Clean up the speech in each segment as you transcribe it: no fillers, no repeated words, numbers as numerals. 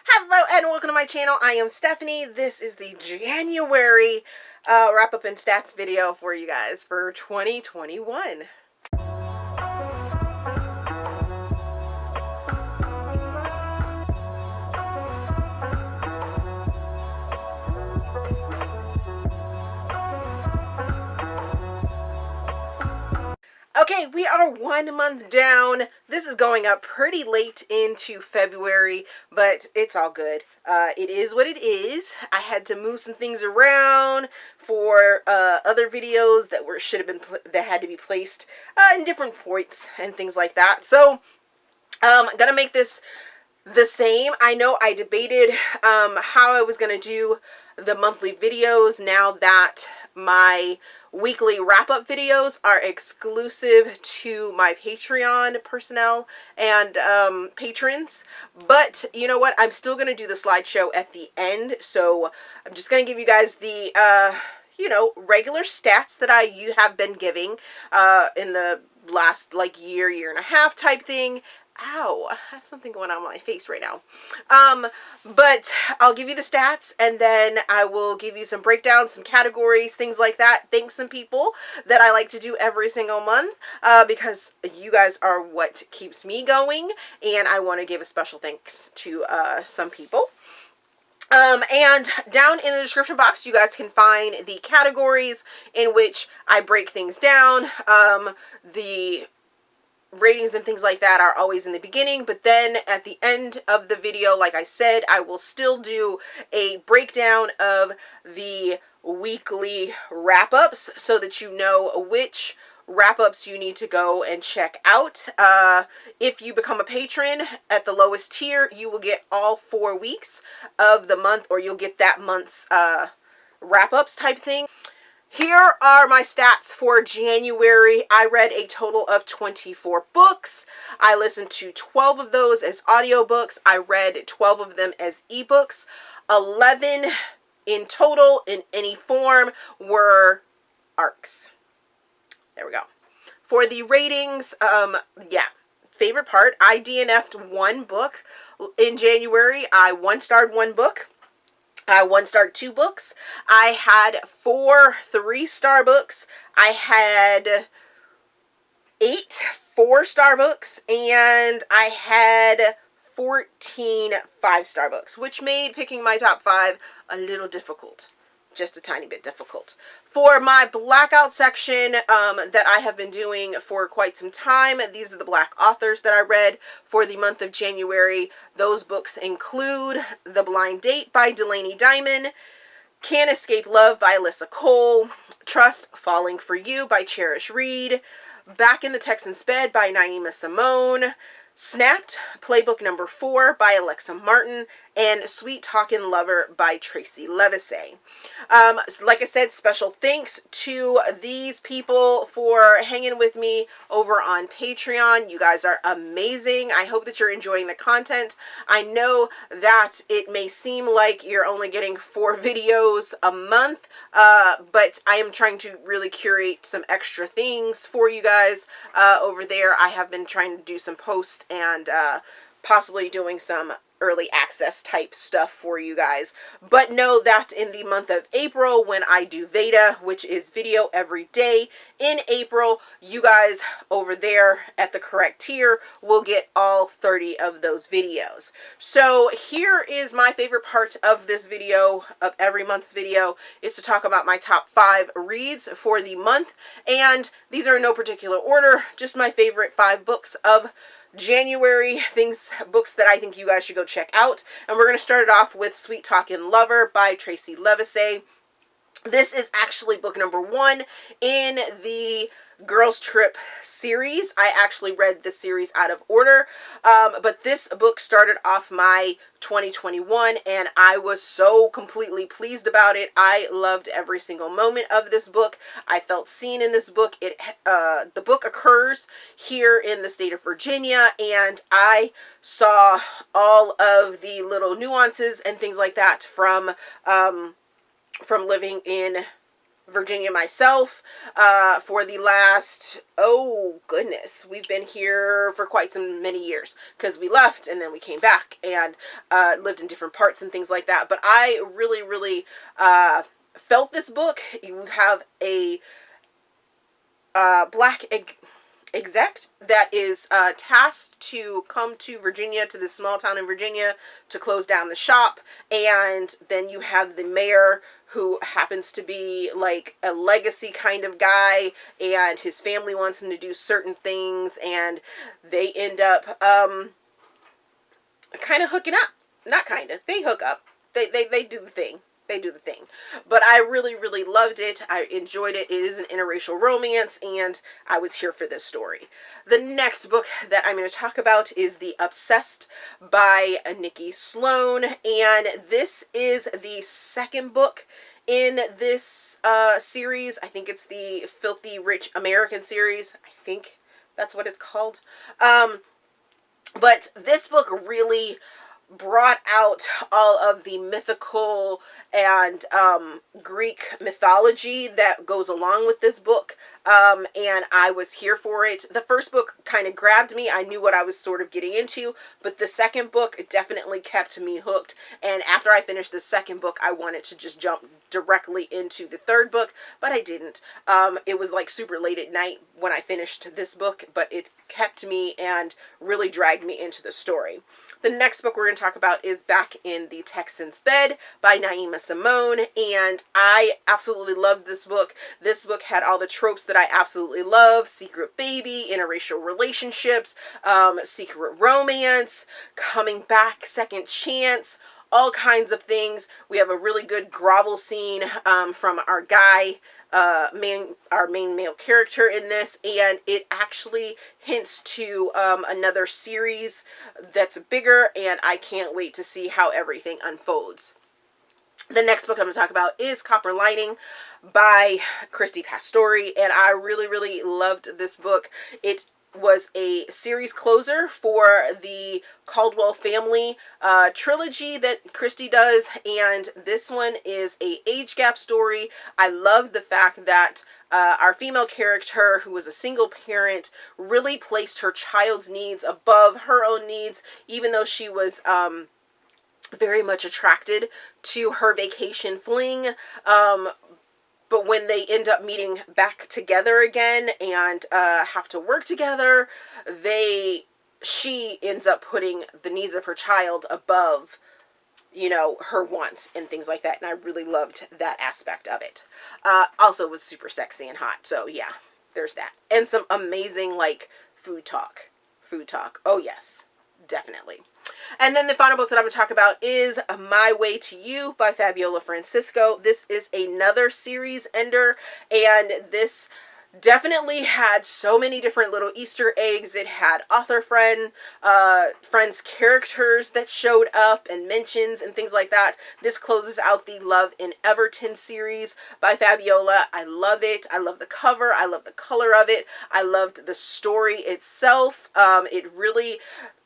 Hello and welcome to my channel. I am Stephanie. This is the January wrap up and stats video for you guys for 2021. Okay, we are 1 month down. This is going up pretty late into February, but it's all good. It is what it is. I had to move some things around for other videos that had to be placed in different points and things like that. So, I'm gonna make this the same. I know I debated how I was going to do the monthly videos now that my weekly wrap-up videos are exclusive to my Patreon personnel and patrons. But you know what? I'm still going to do the slideshow at the end. So I'm just going to give you guys the regular stats that you have been giving in the last year and a half type thing. Ow, I have something going on with my face right now. But I'll give you the stats and then I will give you some breakdowns, some categories, things like that. Thanks some people that I like to do every single month because you guys are what keeps me going, and I want to give a special thanks to some people. And down in the description box, you guys can find the categories in which I break things down. The ratings and things like that are always in the beginning, but then at the end of the video, like I said, I will still do a breakdown of the weekly wrap-ups so that you know which wrap-ups you need to go and check out. If you become a patron at the lowest tier, you will get all 4 weeks of the month, or you'll get that month's wrap-ups type thing. Here are my stats for January. I read a total of 24 books. I listened to 12 of those as audiobooks. I read 12 of them as ebooks. 11 in total in any form were arcs. There we go. For the ratings, favorite part, I DNF'd one book in January. I 1-starred one book. I 1-starred 2 books. I had 4 3-star books. I had 8 4-star books. And I had 14 5-star books, which made picking my top 5 a little difficult. Just a tiny bit difficult. For my Blackout section that I have been doing for quite some time, these are the Black authors that I read for the month of January. Those books include The Blind Date by Delaney Diamond, Can't Escape Love by Alyssa Cole, Trust Falling for You by Charish Reid, Back in the Texan's Bed by Naima Simone, Snapped, Playbook number 4 by Alexa Martin, and Sweet Talkin' Lover by Tracey Livesay. Like I said, special thanks to these people for hanging with me over on Patreon. You guys are amazing. I hope that you're enjoying the content. I know that it may seem like you're only getting 4 videos a month, but I am trying to really curate some extra things for you guys over there. I have been trying to do some posts and possibly doing some early access type stuff for you guys. But know that in the month of April, when I do Veda, which is video every day in April, you guys over there at the correct tier will get all 30 of those videos. So here is my favorite part of this video, of every month's video, is to talk about my top 5 reads for the month. And these are in no particular order, just my favorite 5 books of January, books that I think you guys should go check out. And we're going to start it off with Sweet Talkin' Lover by Tracey Livesay. This is actually book number 1 in the Girls Trip series. I actually read this series out of order, but this book started off my 2021 and I was so completely pleased about it. I loved every single moment of this book. I felt seen in this book. The book occurs here in the state of Virginia, and I saw all of the little nuances and things like that from living in Virginia myself for the last, oh goodness, we've been here for quite some many years, because we left and then we came back and lived in different parts and things like that. But I really, really felt this book. You have a black exec that is tasked to come to Virginia, to this small town in Virginia, to close down the shop. And then you have the mayor, who happens to be like a legacy kind of guy, and his family wants him to do certain things, and they end up kind of hooking up. Not kind of, they hook up. They do the thing. They do the thing. But I really, really loved it. I enjoyed it. It is an interracial romance, and I was here for this story. The next book that I'm going to talk about is The Obsessed by Nikki Sloan, and this is the second book in this series. I think it's the Filthy Rich American series. I think that's what it's called. But this book really brought out all of the mythical and Greek mythology that goes along with this book, and I was here for it. The first book kind of grabbed me. I knew what I was sort of getting into, but the second book definitely kept me hooked, and after I finished the second book, I wanted to just jump directly into the third book, but I didn't. It was like super late at night when I finished this book, but it kept me and really dragged me into the story. The next book we're going to talk about is Back in the Texan's Bed by Naima Simone, and I absolutely loved this book. This book had all the tropes that I absolutely love: secret baby, interracial relationships, secret romance, coming back, second chance, all kinds of things. We have a really good grovel scene from our guy, our main male character in this, and it actually hints to another series that's bigger, and I can't wait to see how everything unfolds. The next book I'm going to talk about is Copper Lining by Christy Pastore, and I really, really loved this book. It was a series closer for the Caldwell family trilogy that Christy does, and this one is a age gap story. I love the fact that our female character, who was a single parent, really placed her child's needs above her own needs, even though she was very much attracted to her vacation fling. But when they end up meeting back together again and have to work together, she ends up putting the needs of her child above, you know, her wants and things like that. And I really loved that aspect of it. Also, it was super sexy and hot. So yeah, there's that. And some amazing, like, food talk. Food talk. Oh yes, definitely. And then the final book that I'm going to talk about is My Way to You by Fabiola Francisco. This is another series ender, and this definitely had so many different little Easter eggs. It had author friends' characters that showed up and mentions and things like that. This closes out the Love in Everton series by Fabiola. I love it. I love the cover. I love the color of it. I loved the story itself. It really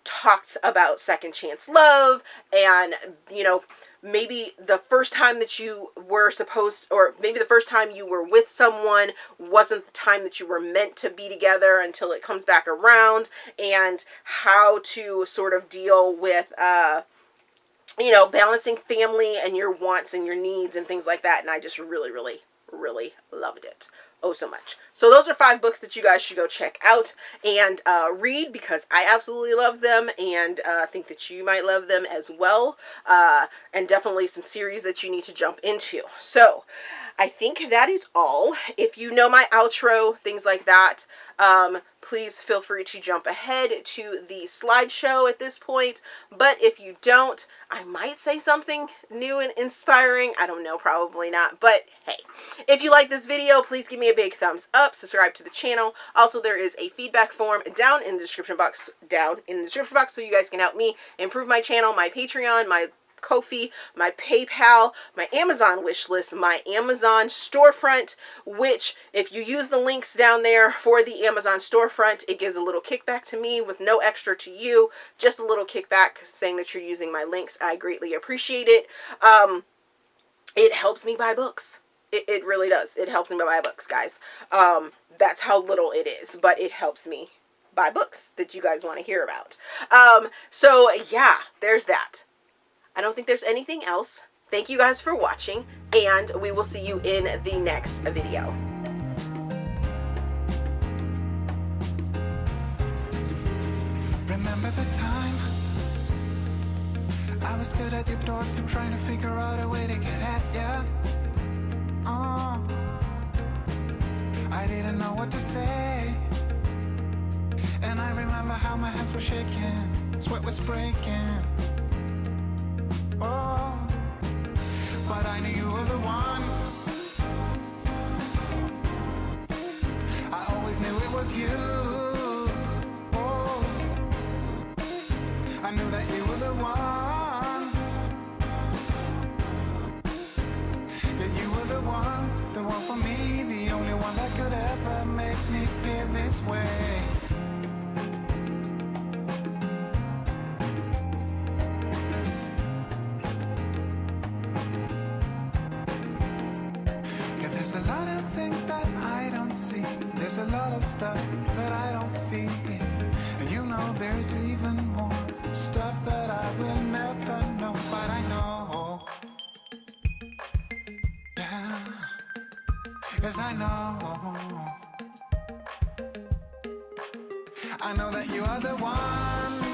talked about second chance love, and you know, maybe the first time that you were supposed, or maybe the first time you were with someone wasn't the time that you were meant to be together until it comes back around, and how to sort of deal with you know, balancing family and your wants and your needs and things like that. And I just really, really, really loved it. Oh, so much. So those are 5 books that you guys should go check out and read, because I absolutely love them, and think that you might love them as well. And definitely some series that you need to jump into. So I think that is all. If you know my outro, things like that, please feel free to jump ahead to the slideshow at this point. But if you don't, I might say something new and inspiring. I don't know, probably not. But hey, if you like this video, please give me a big thumbs up, subscribe to the channel. Also, there is a feedback form down in the description box, so you guys can help me improve my channel, my Patreon, my Ko-fi, my PayPal, my Amazon wish list, my Amazon storefront, which if you use the links down there for the Amazon storefront, it gives a little kickback to me with no extra to you, just a little kickback saying that you're using my links. I greatly appreciate it. It helps me buy books. It really does. It helps me buy books, guys. That's how little it is, but it helps me buy books that you guys want to hear about. So yeah, there's that. I don't think there's anything else. Thank you guys for watching, and we will see you in the next video. Remember the time I was stood at your doorstep trying to figure out a way to get at ya. I didn't know what to say, and I remember how my hands were shaking, sweat was breaking. Oh, but I knew you were the one. I always knew it was you. Oh, I knew that you were the one. Yeah, you were the one for me, the only one that could ever make me feel this way. Yeah, there's a lot of things that I don't see. There's a lot of stuff that I don't feel. And you know there's even more stuff that I will never know. But I know, yeah, yes I know that you are the one.